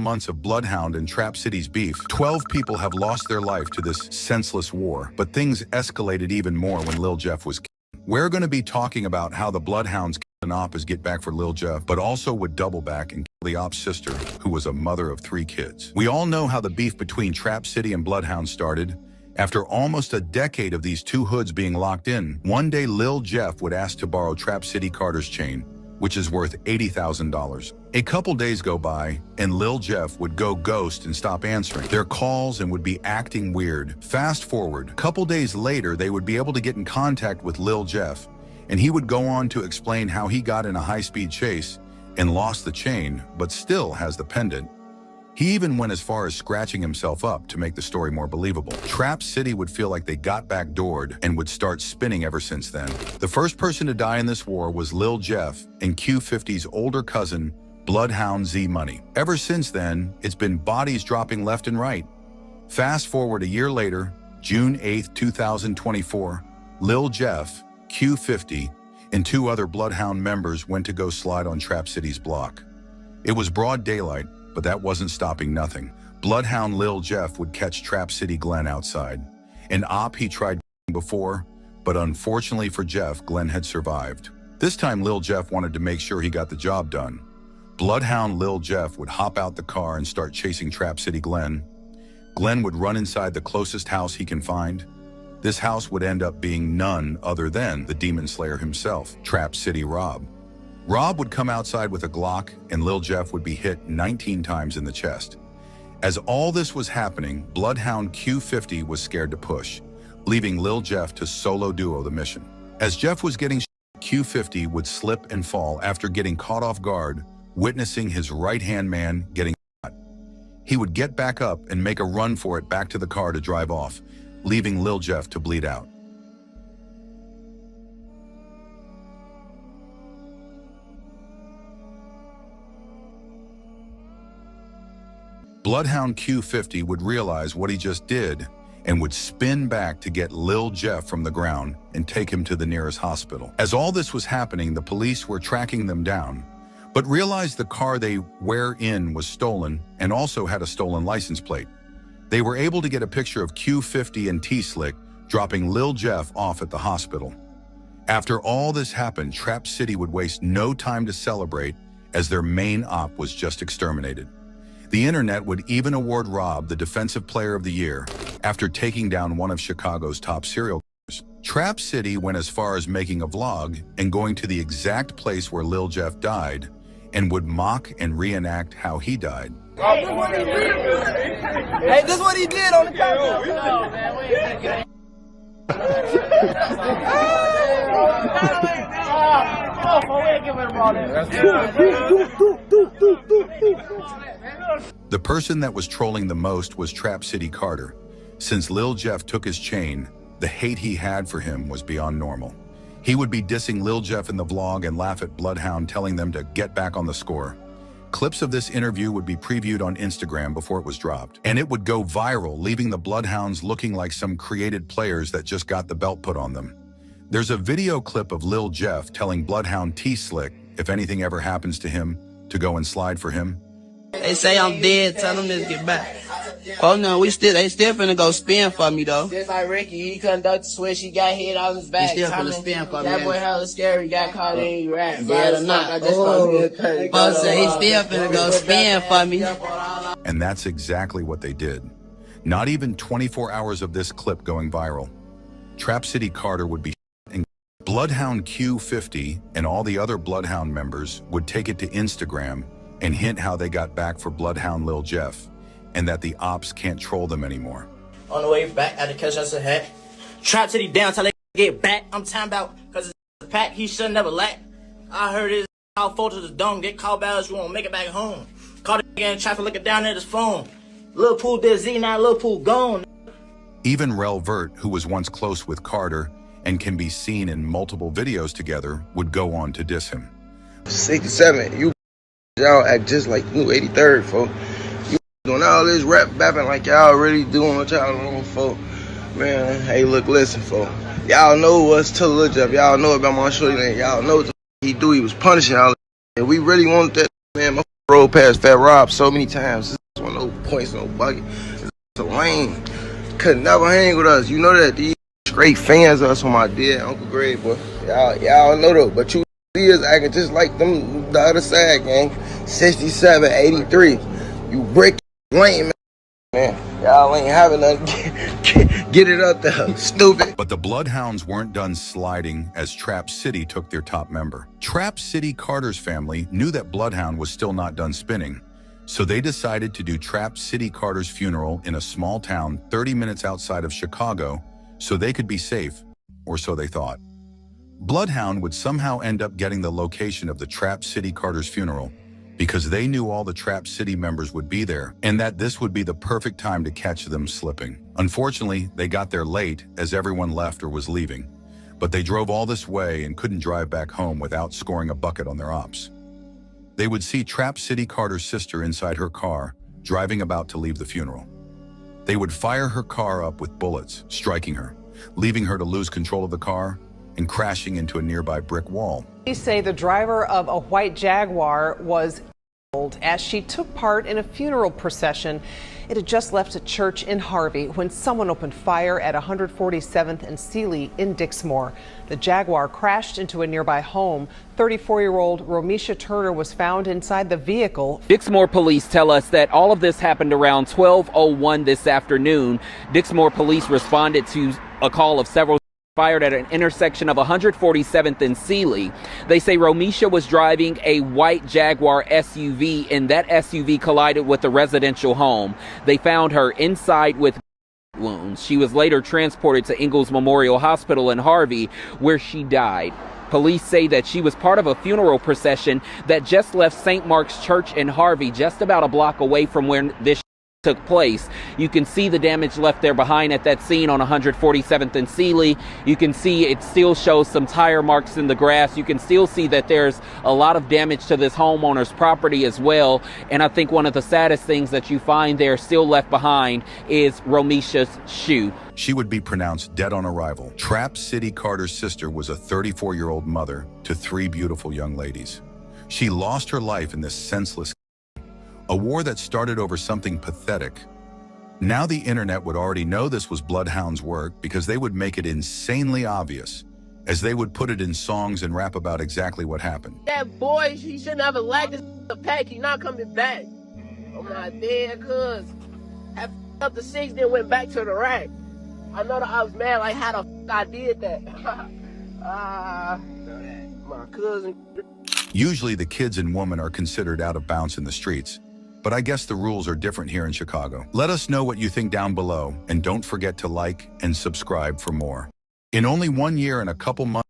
months of Bloodhound and Trap City's beef, 12 people have lost their life to this senseless war. But things escalated even more when Lil Jeff was killed. We're going to be talking about how the Bloodhounds killed an op as get back for Lil Jeff, but also would double back and kill the op's sister, who was a mother of 3 kids. We all know how the beef between Trap City and Bloodhound started. After almost a decade of these two hoods being locked in, one day Lil Jeff would ask to borrow Trap City Carter's chain, which is worth $80,000. A couple days go by, and Lil Jeff would go ghost and stop answering their calls and would be acting weird. Fast forward, a couple days later, they would be able to get in contact with Lil Jeff, and he would go on to explain how he got in a high-speed chase and lost the chain, but still has the pendant. He even went as far as scratching himself up to make the story more believable. Trap City would feel like they got backdoored and would start spinning ever since then. The first person to die in this war was Lil Jeff and Q50's older cousin, Bloodhound Z Money. Ever since then, it's been bodies dropping left and right. Fast forward a year later, June 8th, 2024, Lil Jeff, Q50, and 2 other Bloodhound members went to go slide on Trap City's block. It was broad daylight, but that wasn't stopping nothing. Bloodhound Lil Jeff would catch Trap City Glenn outside. An op he tried before, but unfortunately for Jeff, Glenn had survived. This time Lil Jeff wanted to make sure he got the job done. Bloodhound Lil Jeff would hop out the car and start chasing Trap City Glenn. Glenn would run inside the closest house he can find. This house would end up being none other than the Demon Slayer himself, Trap City Rob. Rob would come outside with a Glock, and Lil Jeff would be hit 19 times in the chest. As all this was happening, Bloodhound Q50 was scared to push, leaving Lil Jeff to solo duo the mission. As Jeff was getting shot, Q50 would slip and fall after getting caught off guard, witnessing his right-hand man getting shot. He would get back up and make a run for it back to the car to drive off, leaving Lil Jeff to bleed out. Bloodhound Q50 would realize what he just did and would spin back to get Lil Jeff from the ground and take him to the nearest hospital. As all this was happening, the police were tracking them down, but realized the car they were in was stolen and also had a stolen license plate. They were able to get a picture of Q50 and T-Slick dropping Lil Jeff off at the hospital. After all this happened, Trap City would waste no time to celebrate, as their main op was just exterminated. The internet would even award Rob the Defensive Player of the Year after taking down one of Chicago's top serial killers. Trap City went as far as making a vlog and going to the exact place where Lil Jeff died and would mock and reenact how he died. Hey, this is what he did on the camera. The person that was trolling the most was Trap City Carter. Since Lil Jeff took his chain, the hate he had for him was beyond normal. He would be dissing Lil Jeff in the vlog and laugh at Bloodhound, telling them to get back on the score. Clips of this interview would be previewed on Instagram before it was dropped, and it would go viral, leaving the Bloodhounds looking like some created players that just got the belt put on them. There's a video clip of Lil Jeff telling Bloodhound T-Slick, if anything ever happens to him, to go and slide for him. They say I'm dead, tell them to get back. Oh no, they still finna go spin for me though. Just like Ricky, he conducted the switch, he got hit on his back. He still finna spin for me. That boy hella scary, got caught in rap. Yeah, or not. Folks say he still finna go spin for me. And that's exactly what they did. Not even 24 hours of this clip going viral. Trap City Carter would be and Bloodhound Q50 and all the other Bloodhound members would take it to Instagram and hint how they got back for Bloodhound Lil Jeff, and that the ops can't troll them anymore. On the way back, I had to catch us a hat. Trap City down till they get back. I'm talking about, cause it's a pack, he should never lack. I heard his out photo to the dome, get called back, you won't make it back home. Caught it again, traffic looking down at his phone. Lil Pool did Z, now Lil Pool gone. Even Rel Vert, who was once close with Carter and can be seen in multiple videos together, would go on to diss him. 67, y'all act just like new 83rd, folks. You doing all this rap bapping like y'all already doing what y'all doing, folks. Man, hey, look, listen, folks. Y'all know what's to Lil Jeff. Y'all know about my shorty, and y'all know what he do. He was punishing y'all. And we really want that, man. My rode past Fat Rob so many times. This is one of those points, no bucket. It's a lame. Could never hang with us. You know that these straight fans of us from my dead Uncle Greg, boy. Y'all know though. But you is acting just like them the other side, gang. 67, 83. You brick lame, man. Y'all ain't having nothing. Get it up there, stupid. But the Bloodhounds weren't done sliding as Trap City took their top member. Trap City Carter's family knew that Bloodhound was still not done spinning, so they decided to do Trap City Carter's funeral in a small town 30 minutes outside of Chicago so they could be safe, or so they thought. Bloodhound would somehow end up getting the location of the Trap City Carter's funeral because they knew all the Trap City members would be there and that this would be the perfect time to catch them slipping. Unfortunately, they got there late as everyone left or was leaving, but they drove all this way and couldn't drive back home without scoring a bucket on their ops. They would see Trap City Carter's sister inside her car, driving about to leave the funeral. They would fire her car up with bullets, striking her, leaving her to lose control of the car and crashing into a nearby brick wall. Police say the driver of a white Jaguar was killed as she took part in a funeral procession. It had just left a church in Harvey when someone opened fire at 147th and Sealy in Dixmoor. The Jaguar crashed into a nearby home. 34-year-old Romisha Turner was found inside the vehicle. Dixmoor police tell us that all of this happened around 12:01 this afternoon. Dixmoor police responded to a call of several fired at an intersection of 147th and Sealy. They say Romisha was driving a white Jaguar SUV and that SUV collided with a residential home. They found her inside with wounds. She was later transported to Ingalls Memorial Hospital in Harvey, where she died. Police say that she was part of a funeral procession that just left St. Mark's Church in Harvey, just about a block away from where this took place. You can see the damage left there behind at that scene on 147th and Sealy. You can see it still shows some tire marks in the grass. You can still see that there's a lot of damage to this homeowner's property as well. And I think one of the saddest things that you find there still left behind is Romisha's shoe. She would be pronounced dead on arrival. Trap City Carter's sister was a 34-year-old mother to 3 beautiful young ladies. She lost her life in this senseless a war that started over something pathetic. Now the internet would already know this was Bloodhound's work because they would make it insanely obvious, as they would put it in songs and rap about exactly what happened. That boy, he shouldn't have left this pack. He not coming back. I'm not dead, cuz. I up the 6, then went back to the rack. I know that I was mad, like how the I did that. My cousin. Usually the kids and women are considered out of bounds in the streets, but I guess the rules are different here in Chicago. Let us know what you think down below, and don't forget to like and subscribe for more. In only 1 year and a couple months,